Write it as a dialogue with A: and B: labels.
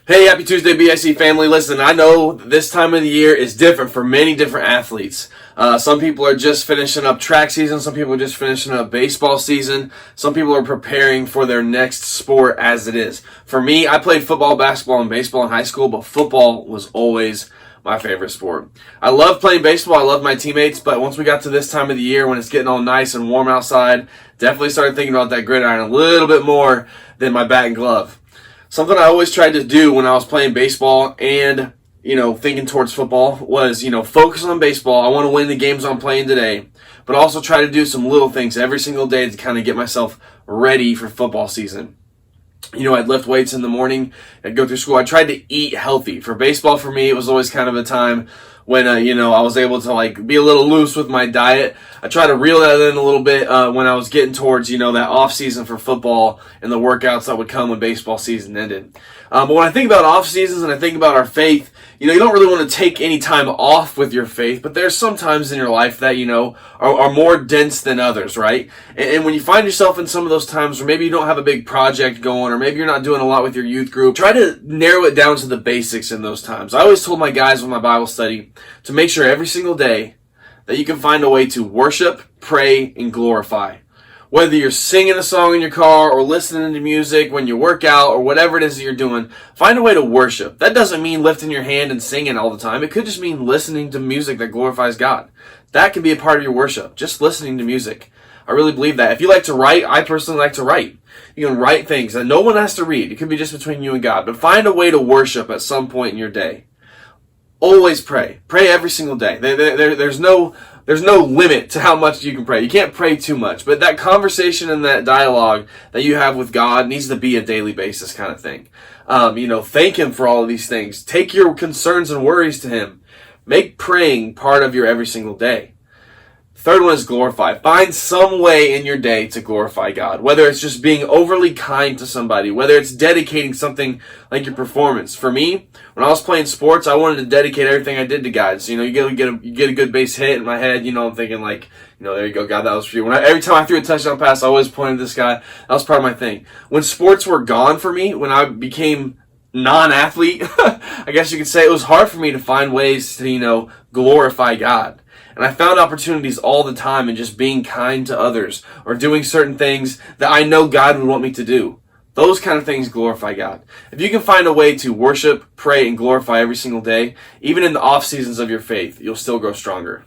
A: Hey, happy Tuesday, BIC family. Listen, I know this time of the year is different for many different athletes. Some people are just finishing up track season. Some people are just finishing up baseball season. Some people are preparing for their next sport as it is. For me, I played football, basketball, and baseball in high school, but football was always my favorite sport. I love playing baseball. I love my teammates, but once we got to this time of the year when it's getting all nice and warm outside, definitely started thinking about that gridiron a little bit more than my bat and glove. Something I always tried to do when I was playing baseball and, thinking towards football was, focus on baseball. I want to win the games I'm playing today, but also try to do some little things every single day to kind of get myself ready for football season. I'd lift weights in the morning. I'd go through school. I tried to eat healthy. For baseball, for me, it was always kind of a time when, I was able to, be a little loose with my diet. I tried to reel that in a little bit when I was getting towards, that off season for football and the workouts that would come when baseball season ended. But when I think about off seasons and I think about our faith, you don't really want to take any time off with your faith, but there's some times in your life that, are more dense than others, right? And when you find yourself in some of those times where maybe you don't have a big project going or maybe you're not doing a lot with your youth group, try to narrow it down to the basics in those times. I always told my guys with my Bible study to make sure every single day that you can find a way to worship, pray, and glorify. Whether you're singing a song in your car or listening to music when you work out or whatever it is that you're doing, find a way to worship. That doesn't mean lifting your hand and singing all the time. It could just mean listening to music that glorifies God. That can be a part of your worship, just listening to music. I really believe that. If you like to write, I personally like to write. You can write things that no one has to read. It could be just between you and God. But find a way to worship at some point in your day. Always pray. Pray every single day. There's no limit to how much you can pray. You can't pray too much, but that conversation and that dialogue that you have with God needs to be a daily basis kind of thing. Thank Him for all of these things. Take your concerns and worries to Him. Make praying part of your every single day. Third one is glorify. Find some way in your day to glorify God. Whether it's just being overly kind to somebody, whether it's dedicating something like your performance. For me, when I was playing sports, I wanted to dedicate everything I did to God. So, you get a good base hit in my head, I'm thinking there you go, God, that was for you. Every time I threw a touchdown pass, I always pointed to this guy. That was part of my thing. When sports were gone for me, when I became non-athlete, I guess you could say, it was hard for me to find ways to, glorify God. And I found opportunities all the time in just being kind to others or doing certain things that I know God would want me to do. Those kind of things glorify God. If you can find a way to worship, pray, and glorify every single day, even in the off seasons of your faith, you'll still grow stronger.